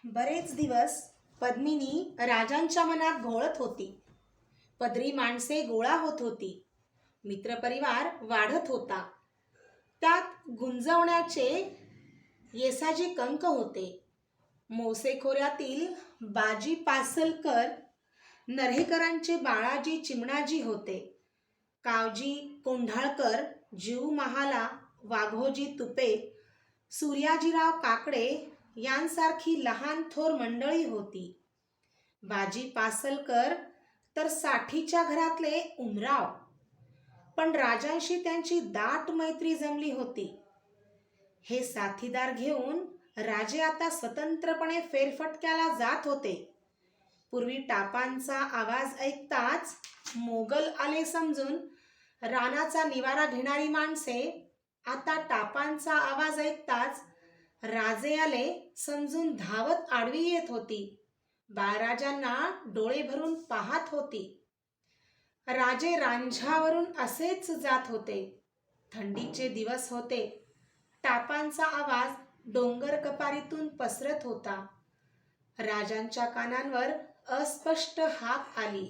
बरेच दिवस पद्मिनी राजांच्या मनात घोळत होती. पदरी माणसे गोळा होत होती. मित्रपरिवार वाढत होता. त्यात गुंजवण्याचे येसाचे कंक होते. मोसेखोऱ्यातील बाजी पासलकर नऱ्हेकरांचे बाळाजी चिमणाजी होते. कावजी कोंढाळकर, जीव महाला, वाघोजी तुपे, सूर्याजीराव काकडे यांसारखी लहान थोर मंडळी होती. बाजी पासलकर तर साठीच्या घरातले उमराव. पण राजांशी त्यांची दाट मैत्री जमली होती. हे साथीदार घेऊन राजे आता स्वतंत्रपणे फेरफटक्याला जात होते. पूर्वी टापांचा आवाज ऐकताच मोगल आले समजून रानाचा निवारा घेणारी माणसे आता टापांचा आवाज ऐकताच राजे आले समजून धावत आडवी येत होती. बाळराजांना डोळे भरून पाहत होती. राजे रांझ्यावरून असेच जात होते. थंडीचे दिवस होते. टापांचा आवाज डोंगर कपारीतून पसरत होता. राजांच्या कानांवर अस्पष्ट हाक आली.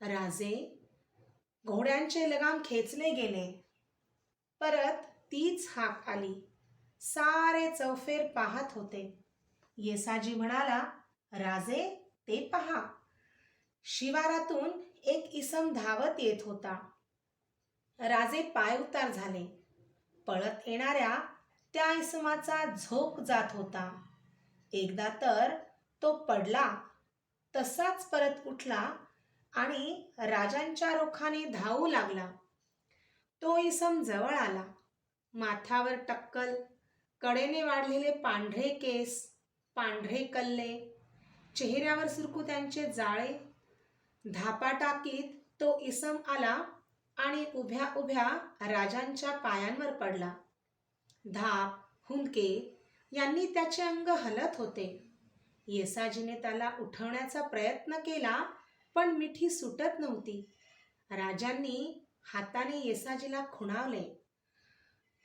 राजे. घोड्यांचे लगाम खेचले गेले. परत तीच हाक आली. सारे चौफेर पाहत होते. येसाजी म्हणाला, राजे ते पहा. शिवारातून एक इसम धावत येत होता. राजे पायउतार झाले. पळत येणाऱ्या त्या इसमाचा झोक जात होता. एकदा तर तो पडला. तसाच परत उठला आणि राजांच्या रोखाने धावू लागला. तो इसम जवळ आला. माथ्यावर टक्कल, कडेने वाढलेले पांढरे केस, पांढरे कल्ले, चेहऱ्यावर सुरकुत्यांचे जाळे. धापा टाकीत तो इसम आला आणि उभ्या उभ्या राजांच्या पायांवर पडला. धाप, हुंदके यांनी त्याचे अंग हलत होते. येसाजीने त्याला उठवण्याचा प्रयत्न केला, पण मिठी सुटत नव्हती. राजांनी हाताने येसाजीला खुणावले.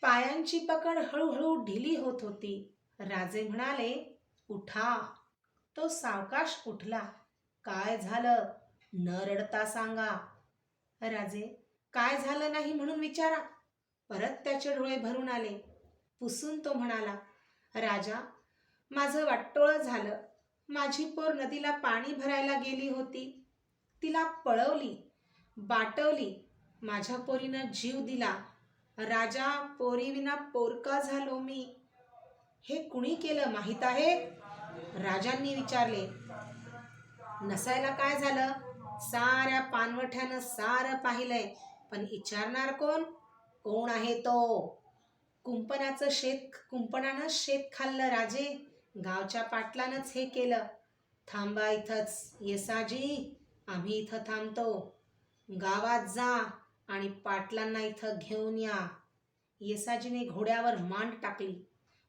पायांची पकड हळूहळू ढिली होत होती. राजे म्हणाले, उठा. तो सावकाश उठला. काय झालं? न रडता सांगा. राजे, काय झालं नाही म्हणून विचारा. परत त्याचे डोळे भरून आले. पुसून तो म्हणाला, राजा, माझं वाटोळं झालं. माझी पोर नदीला पाणी भरायला गेली होती. तिला पळवली, बाटवली. माझ्या पोरीनं जीव दिला. राजा, पोरीविना पोरका झालो मी. हे कुणी केलं माहीत आहे? राजांनी विचारले. नसायला काय झालं? साऱ्या पानवठ्यानं सारं पाहिलंय, पण विचारणार कोण? कोण आहे तो? कुंपणानं शेत खाल्लं राजे. गावच्या पाटलानंच हे केलं. थांबा इथंच येसाजी, आम्ही इथं थांबतो. गावात जा आणि पाटलांना इथं घेऊन या. येसाजीने घोड्यावर मांड टाकली.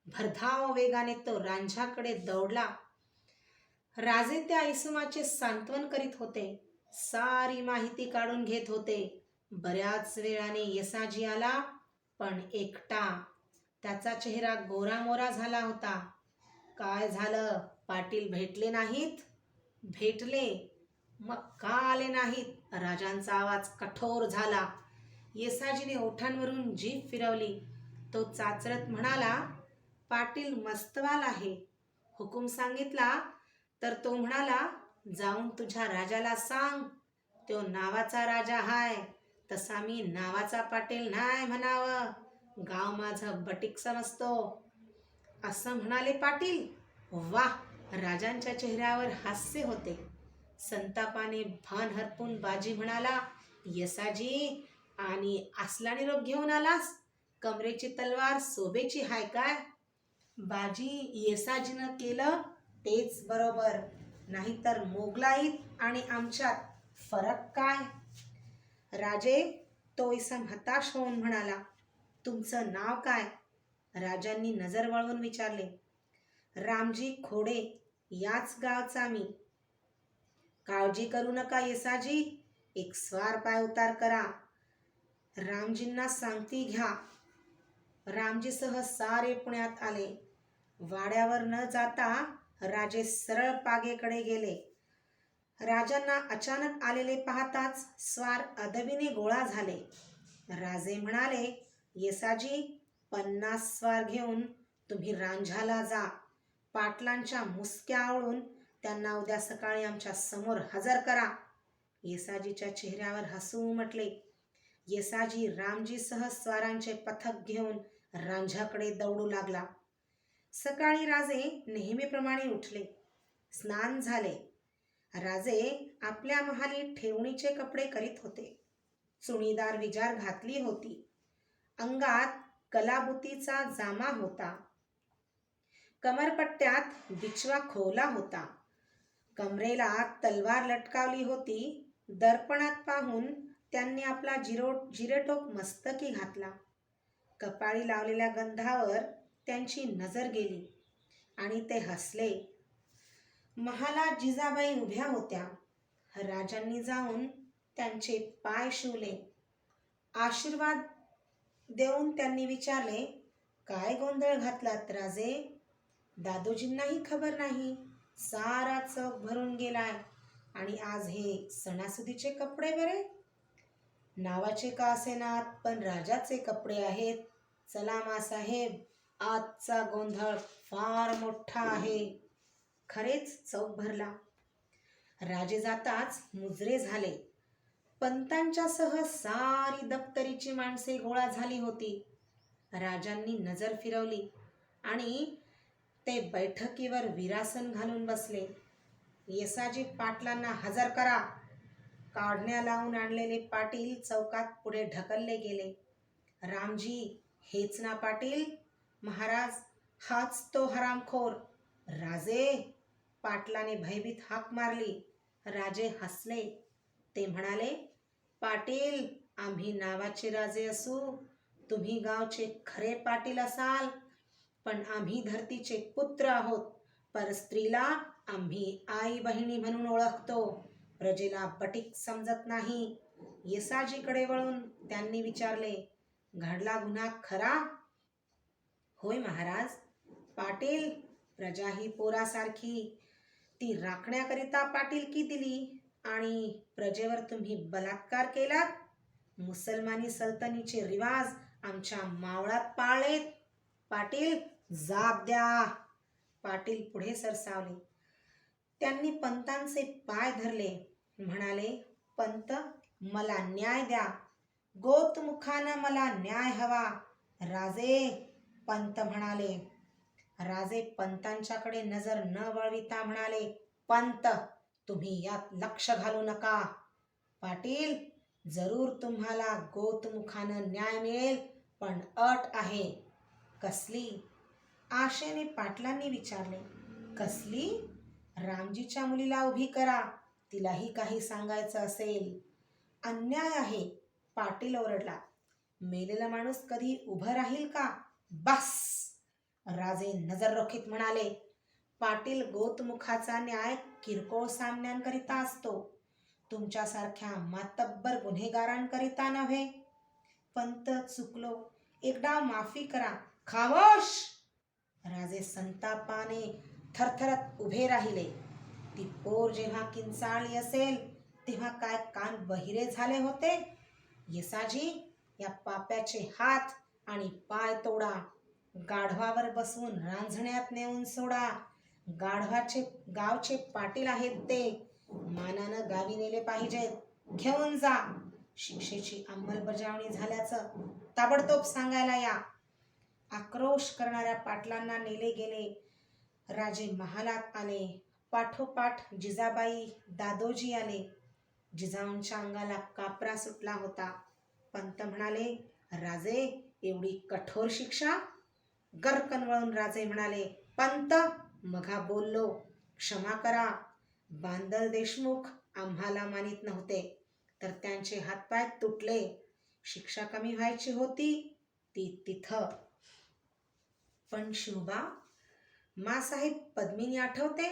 भरधाव वेगाने तो रांझ्याकडे दौडला. राजे त्या इसमाचे सांत्वन करीत होते. सारी माहिती काढून घेत होते. बऱ्याच वेळाने येसाजी आला, पण एकटा. त्याचा चेहरा गोरामोरा झाला होता. काय झालं? पाटील भेटले नाहीत? भेटले. मग का आले नाहीत? राजांचा आवाज कठोर झाला. येसाजीने ओठांवरून जीभ फिरवली. तो चाचरत म्हणाला, पाटील मस्तवाल आहे. हुकूम सांगितला तर तो म्हणाला, जाऊन तुझ्या राजाला सांग. तो नावाचा राजा हाय, तसा मी नावाचा पाटील नाही म्हणावं. गाव माझं बटीक समजतो. असं म्हणाले पाटील. वाह! राजांच्या चेहऱ्यावर हास्य होते. संतापाने भान हरपून बाजी म्हणाला, येसाजी, आणि असला निरोप घेऊन आलास? कमरेची तलवार सोबेची हाय काय? बाजी, येसाजीनं केलं तेच बरोबर. नाहीतर मोगलाईत आणि आमच्यात फरक काय? राजे, तो इसम हताश होऊन म्हणाला, तुमचं नाव काय? राजांनी नजर वळवून विचारले. रामजी खोडे, याच गावचा मी. काळजी करू नका येसाजी, एक स्वार पाय उतार करा. रामजींना सांगती घ्या. रामजीसह सारे पुण्यात आले. वाड्यावर न जाता राजे सरळ पागेकडे गेले. राजांना अचानक आलेले पाहताच स्वार अदबीने गोळा झाले. राजे म्हणाले, येसाजी, 50 स्वार घेऊन तुम्ही रांझाला जा. पाटलांच्या मुसक्या आवळून त्यांना उद्या सकाळी आमच्या समोर हजर करा. येसाजीच्या चेहऱ्यावर हसू उमटले. येसाजी रामजीसह स्वारांचे पथक घेऊन रांझाकडे दौडू लागला. सकाळी राजे नेहमीप्रमाणे उठले. स्नान झाले. राजे आपल्या महाली ठेवणीचे कपडे करीत होते. चुणीदार विजार घातली होती. अंगात कलाबुतीचा जामा होता. कमरपट्ट्यात बिचवा खोवला होता. कमरेला तलवार लटकावली होती. दर्पणात पाहून त्यांनी आपला जिरेटोप मस्तकी घातला. कपाळी लावलेल्या गंधावर त्यांची नजर गेली आणि ते हसले. महालात जिजाबाई उभ्या होत्या. राजांनी जाऊन त्यांचे पाय शिवले. आशीर्वाद देऊन त्यांनी विचारले, काय गोंधळ घातलात राजे? दादोजींनाही खबर नाही. सारा चौक भरून गेलाय आणि आज हे सणासुदीचे कपडे बरे? नावाचे का असेनात, पण राजाचे कपडे आहेत. चला मासाहेब, आजचा गोंधळ फार मोठा आहे. खरेच चौक भरला. राजे जाताच मुजरे झाले. पंतांच्या सह सारी दप्तरीची माणसे गोळा झाली होती. राजांनी नजर फिरवली आणि ते बैठकीवर विरासन घालून बसले. येसाजी, पाटलांना हजर करा. काढण्या लावून आणलेले पाटील चौकात पुढे ढकलले गेले. रामजी, हेच ना पाटील? महाराज, हाच तो हरामखोर. राजे, पाटलाने भयभीत हाक मारली. राजे हसले. ते म्हणाले, पाटील, आम्ही नावाचे राजे असू, तुम्ही गावचे खरे पाटील असाल, पण आम्ही धरतीचे पुत्र आहोत. परस्त्रीला आम्ही आई बहिणी म्हणून ओळखतो. प्रजेला बटीक समजत नाही. येसाजीकडे वळून त्यांनी विचारले, घडला गुन्हा खरा? होय महाराज. पाटील, प्रजा ही पोरासारखी. ती राखण्याकरिता पाटीलकी दिली आणि प्रजेवर तुम्ही बलात्कार केलात. मुसलमानी सल्तनीचे रिवाज आमच्या मावळात पाळलेत. पाटील, जाब द्या. पाटील पुढे सरसावले. त्यांनी पंतांचे पाय धरले. म्हणाले, पंत, मला न्याय द्या. गोतमुखानं मला न्याय हवा. राजे, पंत म्हणाले. राजे पंतांच्याकडे नजर न वळविता म्हणाले, पंत, तुम्ही यात लक्ष घालू नका. पाटील, जरूर तुम्हाला गोतमुखानं न्याय मिळेल, पण अट आहे. कसली? आशेने पाटलांनी विचारले. कसली? रामजीच्या मुलीला उभी करा. तिलाही काही सांगायचं असेल. अन्याय आहे. पाटील ओरडला. मेलेला माणूस कधी उभं राहील का? बस. राजे नजर रोखीत म्हणाले, पाटील, गोतमुखाचा न्याय किरकोळ सामन्यांकरिता असतो, तुमच्यासारख्या मातब्बर गुन्हेगारांकरिता नव्हे. पंत, चुकलो. एकदा माफी करा. खामोश. राजे संतापाने थरथरत उभे राहिले. ती पोर जेव्हा किंचाळली असेल तेव्हा काय कान बहिरे झाले होते? येसाजी, या पाप्याचे हात आणि पाय तोडा. गाढवावर बसवून रांझण्यात नेऊन सोडा. गावचे पाटील आहेत ते. मानानं गावी नेले पाहिजेत. घेऊन जा. शिक्षेची अंमलबजावणी झाल्याचं ताबडतोब सांगायला या. आक्रोश करणाऱ्या पाटलांना नेले गेले. राजे महालात आले. पाठोपाठ जिजाबाई, दादोजी आले. जिजाऊंच्या अंगाला कापरा सुटला होता. पंत म्हणाले, राजे, एवढी कठोर शिक्षा? गर्रकन वळून राजे म्हणाले, पंत, मघा बोललो, क्षमा करा. बांदल देशमुख आम्हाला मानित नव्हते, तर त्यांचे हातपाय तुटले. शिक्षा कमी व्हायची होती ती तिथं. पण शिवबा, मासाहेब, पद्मिनी आठवते?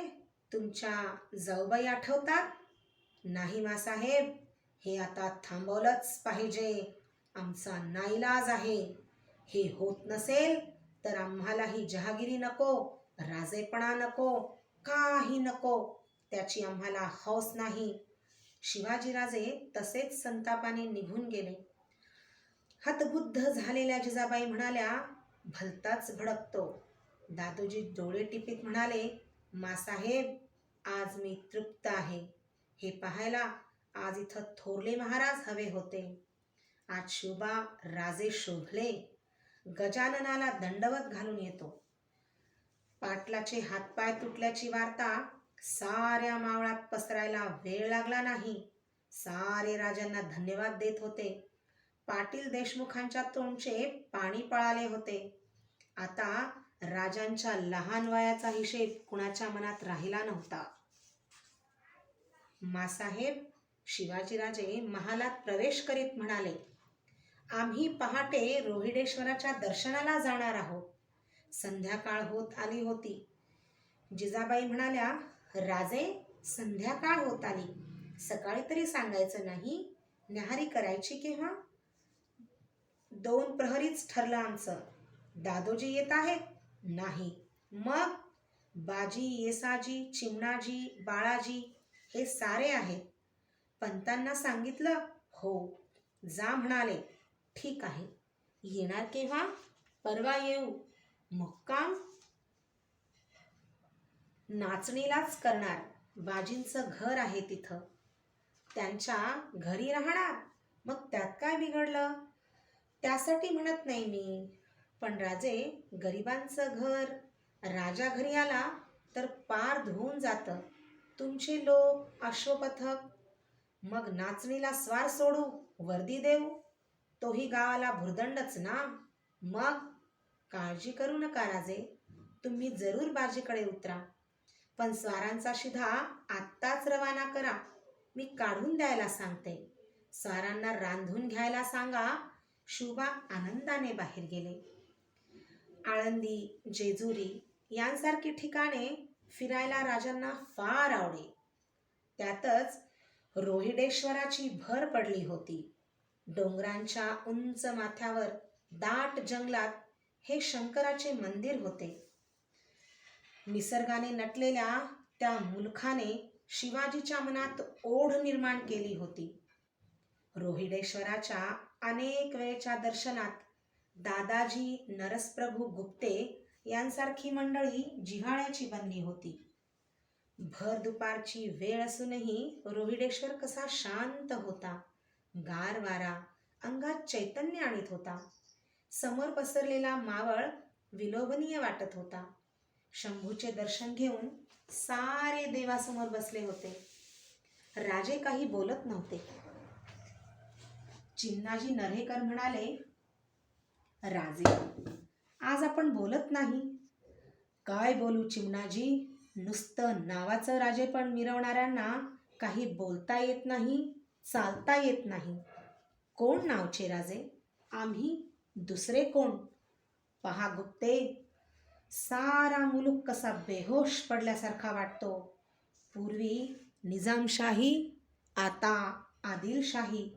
तुमच्या जाऊबाई आठवतात? नाही मासाहेब, हे आता थांबवलंच पाहिजे. आमचा नाईलाज आहे. हे होत नसेल तर आम्हालाही जहागिरी नको, राजेपणा नको, काही नको, त्याची आम्हाला हौस नाही. शिवाजीराजे तसेच संतापाने निघून गेले. हतबुद्ध झालेल्या जिजाबाई म्हणाल्या, भलताच भडकतो. दादोजी डोळे टिपीत म्हणाले, मासाहेब, आज मी तृप्त आहे. हे पाहायला आज इथं थोरले महाराज हवे होते. आज शोभा राजे शोभले. गजाननाला दंडवत घालून येतो. पाटलाचे हातपाय तुटल्याची वार्ता साऱ्या मावळात पसरायला वेळ लागला नाही. सारे राजांना धन्यवाद देत होते. पाटील देशमुखांच्या तोंडचे पाणी पळाले होते. आता राजांच्या लहान वयाचा हिशेब कुणाच्या मनात राहिला नव्हता. मासाहेब, शिवाजीराजे महालात प्रवेश करीत म्हणाले, आम्ही पहाटे रोहिडेश्वराच्या दर्शनाला जाणार आहोत. संध्याकाळ होत आली होती. जिजाबाई म्हणाल्या, राजे, संध्याकाळ होत आली. सकाळी तरी सांगायचं नाही? न्याहारी करायची केव्हा? 2 प्रहरीच ठरलं आमचं. दादोजी येत आहेत? नाही. मग बाजी, येसाजी, चिमणाजी, बाळाजी हे सारे आहेत. पंतांना सांगितलं? हो. जा म्हणाले. ठीक आहे. येणार केव्हा? परवा येऊ. मुक्काम? नाचणीलाच करणार. बाजींचं घर आहे तिथं. त्यांच्या घरी राहणार? मग त्यात काय बिघडलं? त्यासाठी म्हणत नाही मी. पण राजे, गरिबांचं घर राजा घरी आला तर पार धुवून जातं. तुमचे लोक, अश्वपथक. मग नाचणीला स्वार सोडू, वर्दी देऊ? तोही गावाला भुर्दंडच ना. मग काळजी करू नका राजे, तुम्ही जरूर बाजीकडे उतरा. पण स्वारांचा शिधा आत्ताच रवाना करा. मी काढून द्यायला सांगते. स्वारांना रांधून घ्यायला सांगा. शुभा आनंदाने बाहेर गेले. आळंदी, जेजुरी यांसारखी ठिकाणे फिरायला राजांना फार आवडे. त्यातच रोहिडेश्वराची भर पडली होती. डोंगरांच्या उंच माथ्यावर दाट जंगलात हे शंकराचे मंदिर होते. निसर्गाने नटलेल्या त्या मुलखाने शिवाजीच्या मनात ओढ निर्माण केली होती. रोहिडेश्वराच्या अनेक वेळच्या दर्शनात दादाजी, नरसप्रभू गुप्ते यांसारखी मंडळी जिव्हाळ्याची बनली होती. भर दुपारची वेळ असूनही रोहिडेश्वर कसा शांत होता. गार वारा अंगात चैतन्य आणीत होता. समोर पसरलेला मावळ विलोभनीय वाटत होता. शंभूचे दर्शन घेऊन सारे देवासमोर बसले होते. राजे काही बोलत नव्हते. चिमणाजी नरेकर म्हणाले, राजे, आज आपण बोलत नाही. काय बोलू चिमणाजी? नुसतं नावाचं राजेपण मिरवणाऱ्यांना काही बोलता येत नाही, चालता येत नाही. कोण नावचे राजे? आम्ही, दुसरे कोण? पहा गुप्ते, सारा मुलूक कसा बेहोश पडल्यासारखा वाटतो. पूर्वी निजामशाही, आता आदिलशाही.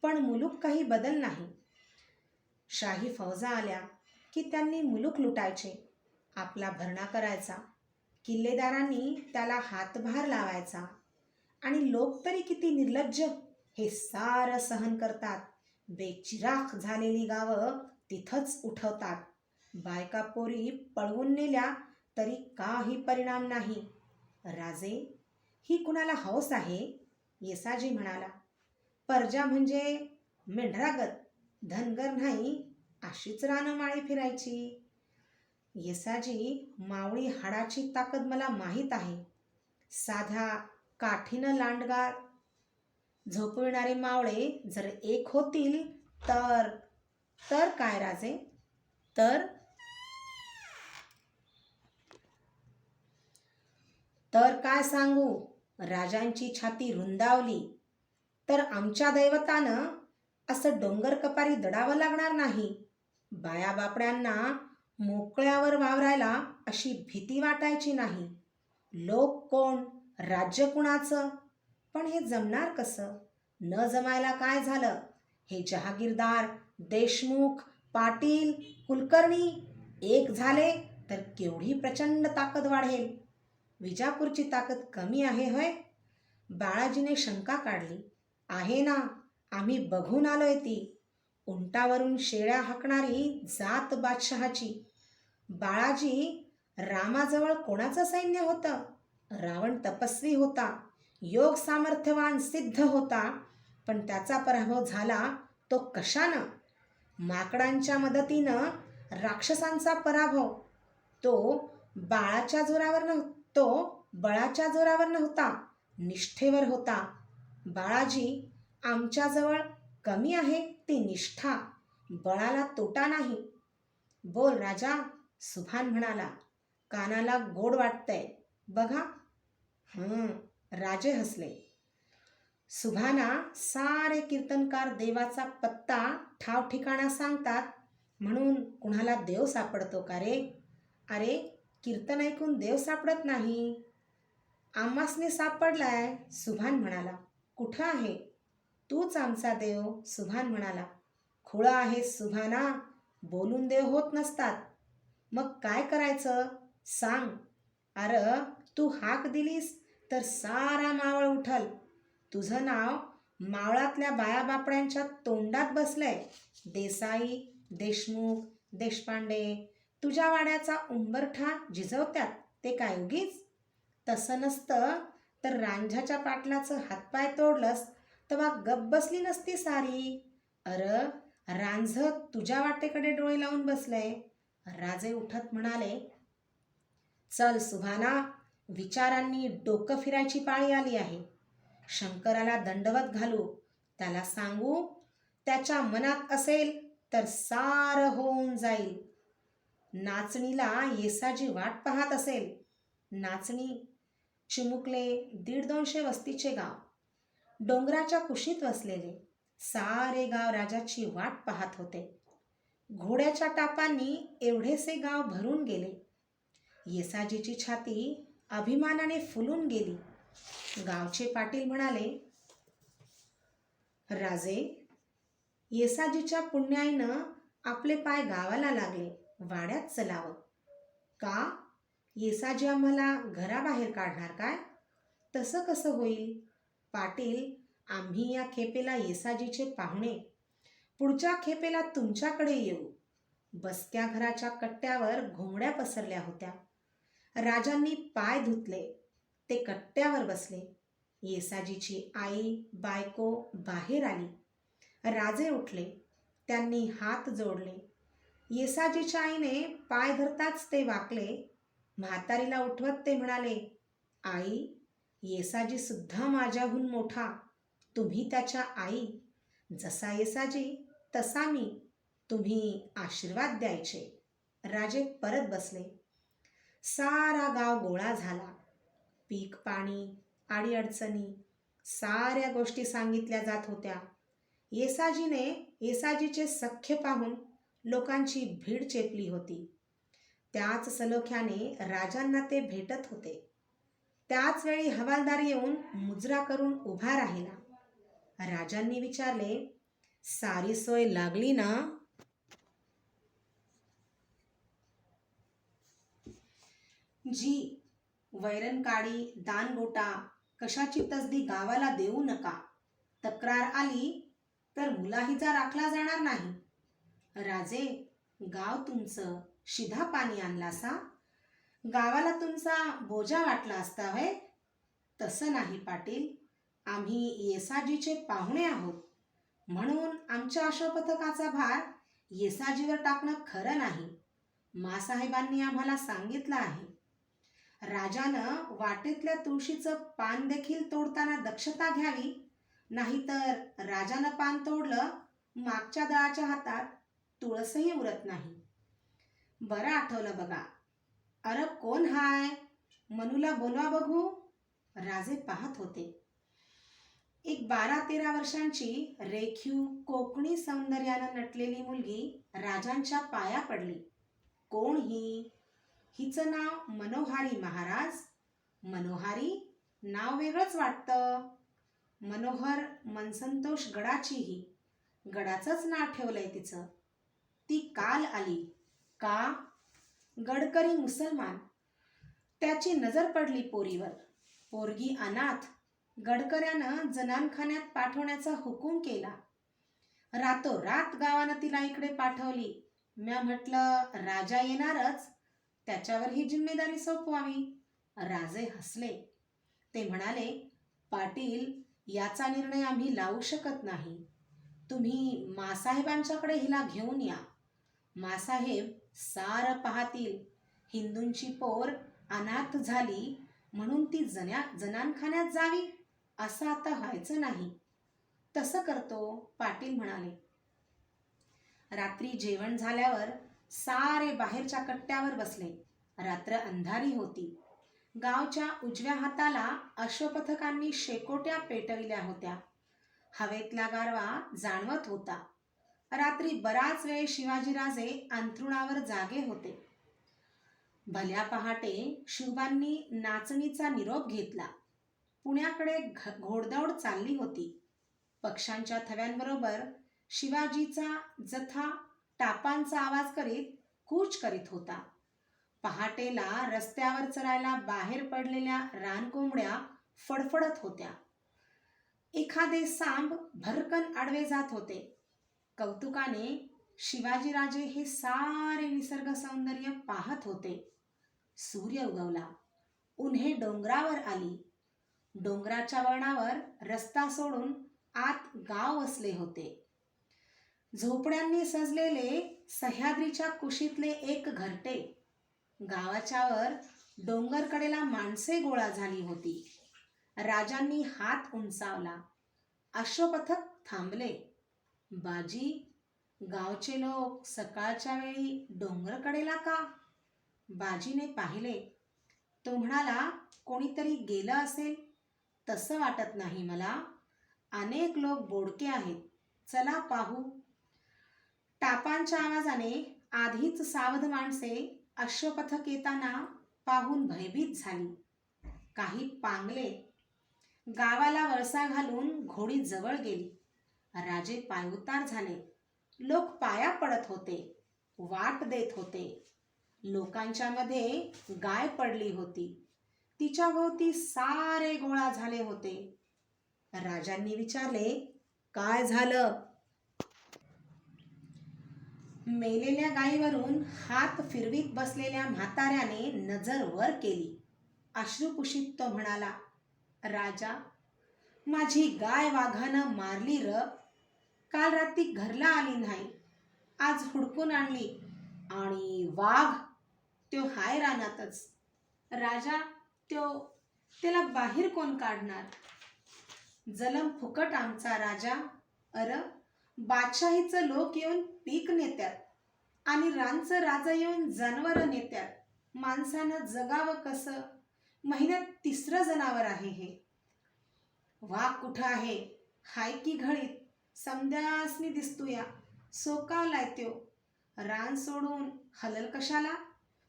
पण मुलूक काही बदल नाही. शाही फौजा आल्या की त्यांनी मुलूक लुटायचे, आपला भरणा करायचा. किल्लेदारांनी त्याला हातभार लावायचा. आणि लोक तरी किती निर्लज्ज, हे सारं सहन करतात. बेचिराख झालेली गावं तिथंच उठवतात. बायका पोरी पळवून नेल्या तरी काही परिणाम नाही. राजे, ही कुणाला हौस आहे? येसाजी म्हणाला. परजा म्हणजे मेंढरागत, धनगर नाही, अशीच रानमाळी फिरायची. येसाजी, मावळी हाडाची ताकद मला माहीत आहे. साध्या काठीनं लांडगा झोपविणारे मावळे जर एक होतील तर काय राजे? तर काय सांगू? राजांची छाती रुंदावली तर आमच्या दैवतानं असं डोंगर कपारी दडावं लागणार नाही. बाया बापड्यांना मोकळ्यावर वावरायला अशी भीती वाटायची नाही. लोक कोण, राज्य कुणाचं? पण हे जमणार कसं? न जमायला काय झालं? हे जहागीरदार, देशमुख, पाटील, कुलकर्णी एक झाले तर केवढी प्रचंड ताकद वाढेल. विजापूरची ताकद कमी आहे होय? बाळाजीने शंका काढली. आहे ना, आम्ही बघून आलोय ती. उंटावरून शेळ्या हाकणारी जात बादशहाची. बाळाजी, रामाजवळ कोणाचं सैन्य होतं? रावण तपस्वी होता, योग सामर्थ्यवान सिद्ध होता, पण त्याचा पराभव झाला तो कशानं? माकडांच्या मदतीनं राक्षसांचा पराभव. तो बळाच्या जोरावर नव्हता, निष्ठेवर होता. बाळाजी, आमच्याजवळ कमी आहे ती निष्ठा, बळाला तोटा नाही. बोल राजा, सुभान म्हणाला. कानाला गोड वाटतंय बघा. राजे हसले. सुभाना, सारे कीर्तनकार देवाचा पत्ता ठाव ठिकाणा सांगतात म्हणून कुणाला देव सापडतो का रे? अरे, कीर्तन ऐकून देव सापडत नाही. आम्हासने सापडलाय, सुभान म्हणाला. कुठं आहे? तूच आमचा देव, सुभान म्हणाला. खुळा आहेस सुभाना, बोलून देव होत नसतात. मग काय करायचं सांग. अरे, तू हाक दिलीस तर सारा मावळ उठल. तुझं नाव मावळातल्या बायाबापड्यांच्या तोंडात बसलंय. देसाई, देशमुख, देशपांडे तुझ्या वाड्याचा उंबरठा झिजवत्यात ते काय उगीच? तसं नसतं तर रांझ्याच्या पाटलाचं हातपाय तोडलंस तेव्हा गप बसली नसती सारी. अरे, रांझ तुझ्या वाटेकडे डोळे लावून बसलंय. राजे उठत म्हणाले. चल सुभाना, विचारांनी डोकं फिरायची पाळी आली आहे. शंकराला दंडवत घालू, त्याला सांगू, त्याच्या मनात असेल तर सारं होऊन जाईल. नाचणीला येसाजी वाट पाहत असेल. नाचणी चिमुकले 150-200 वस्तीचे गाव, डोंगराच्या कुशीत वसलेले. सारे गाव राजाची वाट पाहत होते. घोड्याच्या टापांनी एवढेसे गाव भरून गेले. येसाजीची छाती अभिमानाने फुलून गेली. गावचे पाटील म्हणाले. राजे, येसाजीच्या पुण्याईनं आपले पाय गावाला लागले, वाड्यात चलावं. का? येसाजी आम्हाला घराबाहेर काढणार काय? तसं कसं होईल? पाटील, आम्ही या खेपेला येसाजीचे पाहुणे. पुढच्या खेपेला तुमच्याकडे येऊ. बसक्या घराच्या कट्ट्यावर घोंगड्या पसरल्या होत्या. राजांनी पाय धुतले. ते कट्ट्यावर बसले. येसाजीची आई, बायको बाहेर आली. राजे उठले. त्यांनी हात जोडले. येसाजीच्या आईने पाय धरताच ते वाकले. म्हातारीला उठवत ते म्हणाले. आई, येसाजी सुद्धा माझ्याहून मोठा. तुम्ही त्याच्या आई. जसा येसाजी तसा मी. तुम्ही आशीर्वाद द्यायचे. राजे परत बसले. सारा गाव गोळा झाला. पीक पाणी, अडीअडचणी साऱ्या गोष्टी सांगितल्या जात होत्या. येसाजीचे सख्य पाहून लोकांची भीड चेपली होती. त्याच सलोख्याने राजांना ते भेटत होते. त्याच वेळी हवालदार येऊन मुजरा करून उभा राहिला. राजांनी विचारले, सारी सोय लागली ना? जी. वैरणकाडी, दानगोटा कशाची तसदी गावाला देऊ नका. तक्रार आली तर मुलाहिजा राखला जाणार नाही. राजे, गाव तुमचं, शिधा पाणी आणलासा? गावाला तुमचा बोजा वाटला असता व्हय? तसं नाही पाटील, आम्ही येसाजीचे पाहुणे आहोत, म्हणून आमच्या अश्वपथकाचा भार येसाजीवर टाकणं खरं नाही. मासाहेबांनी आम्हाला सांगितलं आहे. राजानं वाटेतल्या तुळशीचं पान देखील तोडताना दक्षता घ्यावी, नाहीतर राजानं पान तोडलं, मागच्या दळाच्या हातात तुळसही उरत नाही. बरं आठवलं बघा. अरे, कोण हाय? मनूला बोलवा बघू. राजे पाहत होते. एक 12-13 वर्षांची रेखीव कोकणी सौंदर्यानं नटलेली मुलगी राजांच्या पाया पडली. कोण ही? हिचं नाव मनोहारी महाराज. मनोहारी? नाव वेगळंच वाटतं. मनोहर मनसंतोष गडाचीही. गडाचंच नाव ठेवलंय तिचं. ती काल आली. का? गडकरी मुसलमान. त्याची नजर पडली पोरीवर. पोरगी अनाथ. गडकऱ्यानं जनानखान्यात पाठवण्याचा हुकूम केला. रातोरात गावानं तिला इकडे पाठवली. म्या म्हटलं राजा येणारच, त्याच्यावर ही जिम्मेदारी सोपवावी. राजे हसले. ते म्हणाले, पाटील, याचा निर्णय आम्ही लावू शकत नाही. तुम्ही मासाहेबांच्याकडे हिला घेऊन या. मासाहेब सारं पाहतील. हिंदूंची पोर अनाथ झाली म्हणून ती जनानखान्यात जावी असं आता व्हायचं नाही. तसं करतो, पाटील म्हणाले. रात्री जेवण झाल्यावर सारे बाहेरच्या कट्ट्यावर बसले. रात्र अंधारी होती. गावच्या उजव्या हाताला अश्वपथकांनी शेकोट्या पेटविल्या होत्या. हवेतला गारवा जाणवत होता. रात्री बराच वेळ शिवाजीराजे अंथरुणावर जागे होते. भल्या पहाटे शिवबांनी नाचणीचा निरोप घेतला. पुण्याकडे घोडदौड चालली होती. पक्ष्यांच्या थव्यांबरोबर शिवाजीचा जथा टापांचा आवाज करीत कूच करीत होता. पहाटेला रस्त्यावर चरायला बाहेर पडलेल्या रानकोंबड्या फडफडत होत्या. एखादे सांब भरकन आडवे जात होते. कौतुकाने शिवाजीराजे हे सारे निसर्ग सौंदर्य पाहत होते. सूर्य उगवला. उन्हे डोंगरावर आली. डोंगराच्या वळणावर रस्ता सोडून आत गाव वसले होते. झोपड्यांनी सजलेले सह्याद्रीच्या कुशीतले एक घरटे. गावाच्या वर डोंगरकडेला माणसे गोळा झाली होती. राजांनी हात उंचावला. अश्वपथक थांबले. बाजी, गावचे लोक सकाळच्या वेळी डोंगरकडेला का? बाजीने पाहिले. तो म्हणाला, कोणीतरी गेलं असेल. तसं वाटत नाही मला. अनेक लोक बोडके आहेत. चला पाहू. टापांच्या आवाजाने आधीच सावध माणसे अश्वपथक येताना पाहून भयभीत झाली. काही पांगले. गावाला वळसा घालून घोडी जवळ गेली. राजे पायउतार झाले. लोक पाया पडत होते. वाट देत होते. लोकांच्या मध्ये गाय पडली होती. तिच्या भोवती सारे गोळा झाले होते. राजांनी विचारले, काय झालं? मेलेल्या गायीवरून हात फिरवीत बसलेल्या म्हाताऱ्याने नजर वर केली. अश्रुपुशीत तो म्हणाला, राजा, माझी गाय वाघानं मारली र. काल रात्री घरला आली नाही. आज हुडकून आणली आणि वाघ त्यो हाय रानातच. राजा, त्याला बाहेर कोण काढणार? जलम फुकट आमचा राजा. अर, बादशाहीचं लोक येऊन पीक नेत्यात आणि रानचं राजा येऊन जनावरं नेत्यात. माणसानं जगावं कसं? महिन्यात 3रं जनावर आहे हे. वाघ कुठं आहे? हाय की घळीत. समद्यासनी दिसतोया. सोकावलाय त्यो. रान सोडून हलल कशाला?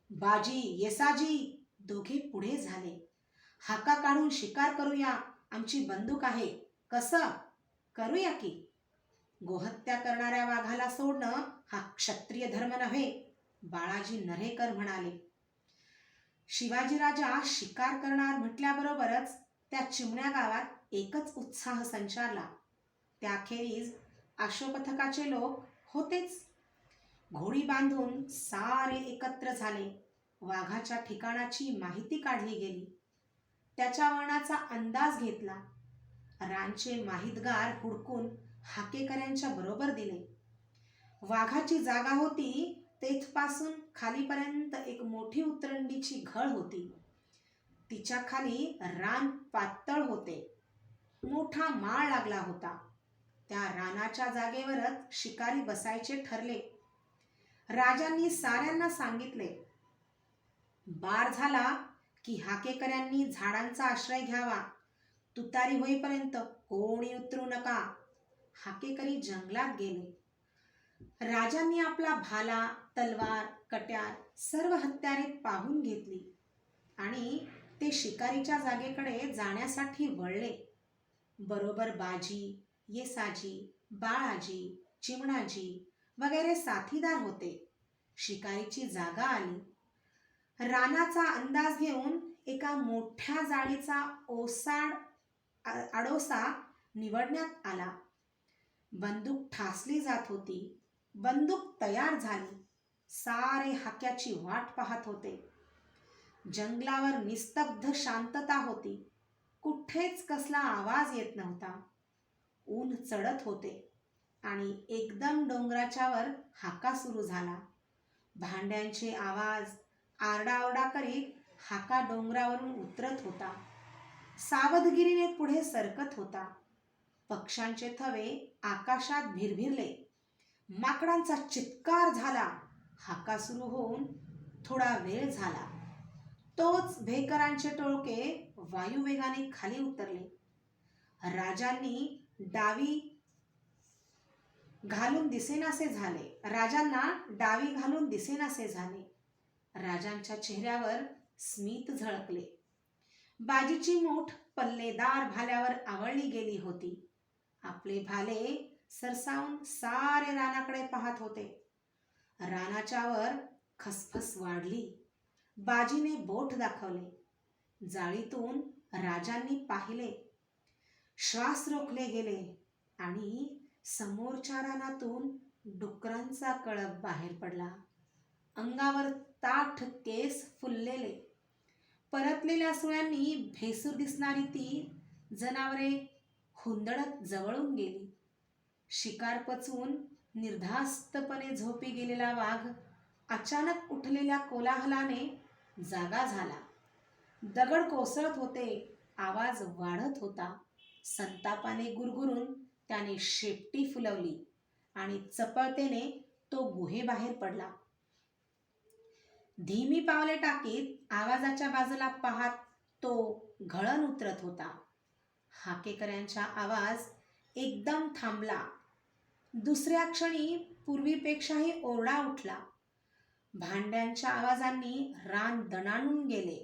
बाजी, येसाजी, दोघे पुढे झाले. हाका काढून शिकार करूया. आमची बंदूक आहे. कसं? करूया की. गोहत्या करणाऱ्या वाघाला सोडणं हा क्षत्रिय धर्म नव्हे, बाळाजी नरेकर म्हणाले. शिवाजीराजा शिकार करणार म्हटल्याबरोबरच त्या चिमण्या गावात एकच उत्साह संचारला. त्याखेरीज अश्वपथकाचे लोक होतेच. घोडी बांधून सारे एकत्र झाले. वाघाच्या ठिकाणाची माहिती काढली गेली. त्याच्या वळणाचा अंदाज घेतला. रानचे माहितगार हुडकून हाकेकऱ्यांच्या बरोबर दिले. वाघाची जागा होती तेथपासून खालीपर्यंत एक मोठी उतरंडीची घळ होती. तिच्या खाली रान पातळ होते. मोठा माळ लागला होता. त्या रानाच्या जागेवरच शिकारी बसायचे ठरले. राजांनी साऱ्यांना सांगितले, बार झाला की हाकेकऱ्यांनी झाडांचा आश्रय घ्यावा. तुतारी होईपर्यंत कोणी उतरू नका. हाकेकरी जंगलात गेले. राजांनी आपला भाला, तलवार, कट्यार सर्व हत्यारे पाहून घेतली आणि ते शिकारीच्या जागेकडे जाण्यासाठी वळले. बरोबर बाजी, येसाजी, बाळाजी, चिमणाजी वगैरे साथीदार होते. शिकारीची जागा आली. रानाचा अंदाज घेऊन एका मोठ्या जाळीचा ओसाड आडोसा निवडण्यात आला. बंदूक ठासली जात होती. बंदूक तयार झाली. सारे हाक्याची वाट पाहत होते. जंगलावर निस्तब्ध शांतता होती. कुठेच कसला आवाज येत नव्हता. ऊन चढत होते आणि एकदम डोंगराच्या वर हाका सुरू झाला. भांड्यांचे आवाज आरडाओरडा करीत हाका डोंगरावरून उतरत होता. सावधगिरीने पुढे सरकत होता. पक्ष्यांचे थवे आकाशात भिरभिरले. माकडांचा चित्कार झाला. हाका सुरू होऊन थोडा वेळ झाला. तोच भेकरांचे टोळके वायुवेगाने खाली उतरले. राजांनी डावी घालून दिसेनासे झाले. राजांच्या चेहऱ्यावर स्मित झळकले. बाजीची मूठ पल्लेदार भाल्यावर आवळली गेली होती. आपले भाले सरसावून सारे रानाकडे पाहत होते. रानाच्या वर खसखस वाढली. बाजीने बोट दाखवले. जाळीतून राजांनी पाहिले. श्वास रोखले गेले आणि समोरच्या रानातून डुकरांचा कळप बाहेर पडला. अंगावर ताठ केस फुललेले. परतलेल्या सुळ्यांनी भेसूर दिसणारी ती जनावरे हुंदडत जवळून गेली. शिकार पचवून निर्धास्तपणे झोपी गेलेला वाघ अचानक उठलेल्या कोलाहलाने जागा झाला. दगड कोसळत होते. आवाज वाढत होता. संतापाने गुरगुरून त्याने शेपटी फुलवली आणि चपळतेने तो गुहेबाहेर पडला. धीमी पावले टाकीत आवाजाच्या बाजूला पाहत तो घळण उतरत होता. हाकेकऱ्यांचा आवाज एकदम थांबला. दुसऱ्या क्षणी पूर्वीपेक्षाही ओरडा उठला. भांड्यांच्या आवाजांनी रान दणाणून गेले.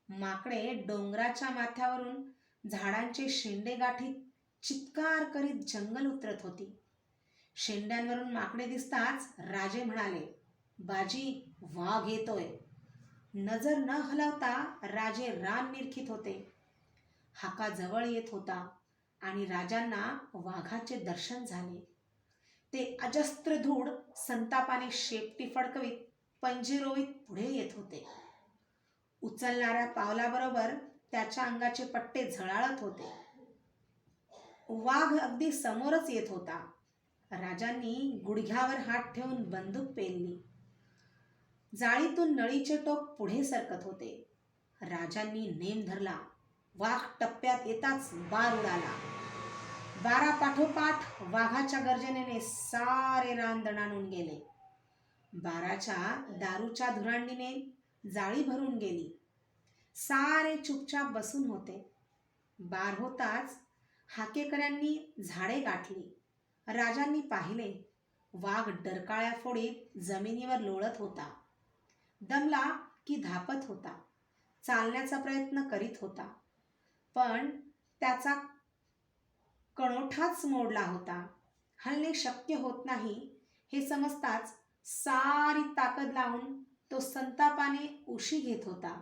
माकडे डोंगराच्या माथ्यावरून झाडांचे शेंडे गाठीत चित्कार करीत जंगल उतरत होती. शेंड्यांवरून माकडे दिसताच राजे म्हणाले, बाजी, वाघ येतोय. नजर न हलवता राजे रान निरखित होते. हाका जवळ येत होता आणि राजांना वाघाचे दर्शन झाले. ते अजस्त्र धूड संतापाने शेपटी फडकवीत पंजे रोवीत पुढे येत होते. उचलणाऱ्या पावलाबरोबर त्याच्या अंगाचे पट्टे झळाळत होते. वाघ अगदी समोरच येत होता. राजांनी गुडघ्यावर हात ठेवून बंदूक पेलली. जाळीतून नळीचे टोक पुढे सरकत होते. राजांनी नेम धरला. वाघ टप्प्यात येताच बार उडाला. बारापाठोपाठ वाघाच्या गर्जनेने सारे रान दणाणून गेले. बाराच्या दारूच्या धुरांडीने जाळी भरून गेली. सारे चुपचाप बसून होते. बार होताच हाकेकऱ्यांनी झाडे गाठली. राजांनी पाहिले. वाघ डरकाळ्या फोडीत जमिनीवर लोळत होता. दमला की धापत होता. चालण्याचा प्रयत्न करीत होता. पण त्याचा कणोठाच मोडला होता. हलणे शक्य होत नाही हे समजताच सारी ताकद लावून तो संतापाने उशी घेत होता.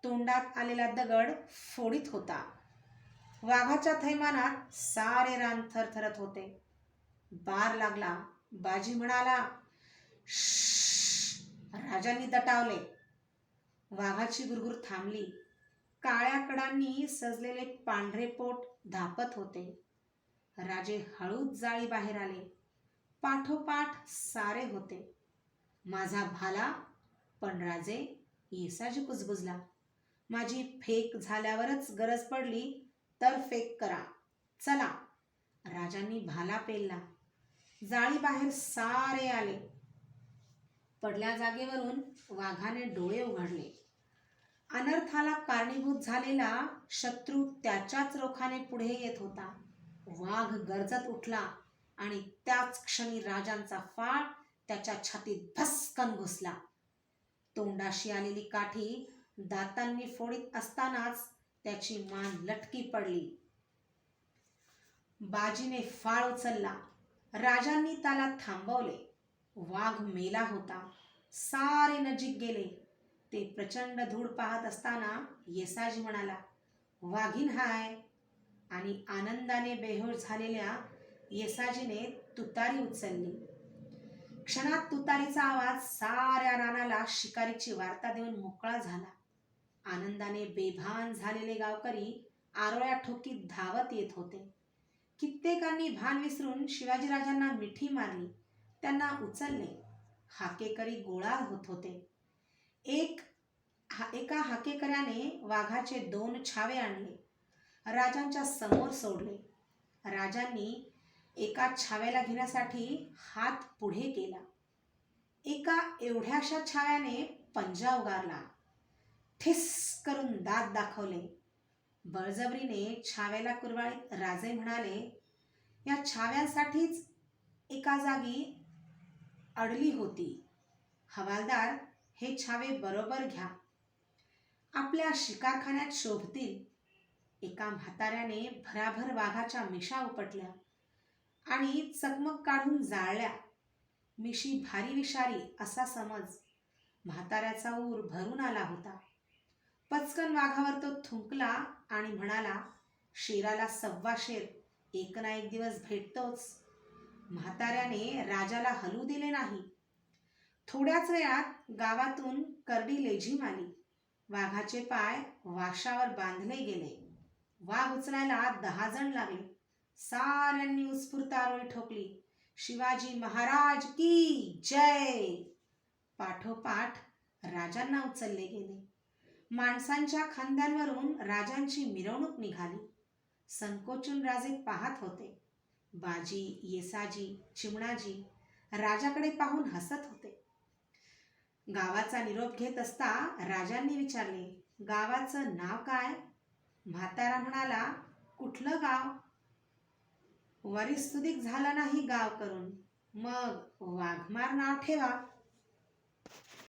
तोंडात आलेला दगड फोडीत होता. वाघाच्या थैमानात सारे रान थरथरत होते. बार लागला. बाजी म्हणाला, श्श्श. राजांनी दटावले. वाघाची गुरगुर थांबली. काळ्या कडांनी सजलेले पांढरे पोट धापत होते. राजे हळूच जाळी बाहेर आले. पाठोपाठ सारे होते. माझा भाला. पण राजे, येसाजी कुजबुजला. माझी फेक झाल्यावरच गरज पडली तर फेक करा. चला. राजांनी भाला पेलला. जाळी बाहेर सारे आले. पडल्या जागेवरून वाघाने डोळे उघडले. अनर्थाला कारणीभूत झालेला शत्रू त्याच्याच रोखाने पुढे येत होता. वाघ गरजत उठला आणि त्याच क्षणी राजांचा फाळ त्याच्या छातीत भस्कन घुसला. तोंडाशी आलेली काठी दातांनी फोडीत असतानाच त्याची मान लटकी पडली. बाजीने फाळ उचलला. राजांनी त्याला थांबवले. वाघ मेला होता. सारे नजीक गेले. ते प्रचंड धूळ पाहत असताना येसाजी म्हणाला, वाघीण हाय. आणि आनंदाने बेहोश झालेल्या येसाजीने तुतारी उचलली. क्षणात तुतारीचा आवाज साऱ्या रानाला शिकारीची वार्ता देऊन मोकळा झाला. आनंदाने बेभान झालेले गावकरी आरोळ्या ठोकीत धावत येत होते. कित्येकांनी भान विसरून शिवाजीराजांना मिठी मारली, त्यांना उचलले. हाकेकरी गोळा होत होते. एका हाकेकऱ्याने वाघाचे 2 छावे आणले, राजांच्या समोर सोडले. राजांनी एका छाव्याला घेण्यासाठी हात पुढे केला. एका एवढ्याशा छाव्याने पंजा उगारला. ठिस करून दात दाखवले. बळजबरीने छाव्याला कुरवाळीत राजे म्हणाले, या छाव्यांसाठीच एका जागी अडली होती. हवालदार, हे छावे बरोबर घ्या, आपल्या शिकारखान्यात शोभतील. एका म्हाताऱ्याने भराभर वाघाच्या मिशा उपटल्या आणि चकमक काढून जाळल्या. मिशी भारी विषारी असा समज. म्हाताऱ्याचा ऊर भरून आला होता. पचकन वाघावर तो थुंकला आणि म्हणाला, शेराला 1.25 शेर एक ना एक दिवस भेटतोच. म्हाताऱ्याने राजाला हलू दिले नाही. थोड्याच वेळात गावातून करडी लेझीम आली. वाघाचे पाय वाशावर बांधले गेले. वाघ उचलायला 10 जण लागले. साऱ्यांनी उत्स्फूर्त आरोळी ठोकली. शिवाजी महाराज की जय. पाठोपाठ राजांना उचलले गेले. माणसांच्या खांद्यांवरून राजांची मिरवणूक निघाली. संकोचून राजे पाहत होते. बाजी, येसाजी, चिमणाजी राजाकडे पाहून हसत होते. गावाचा निरोप घेत असता राजांनी विचारले, गावाचं नाव काय? म्हातारा म्हणाला, कुठलं गाव? वरिस्तुदिक झालं नाही गाव करून, मग वाघमार नाव ठेवा.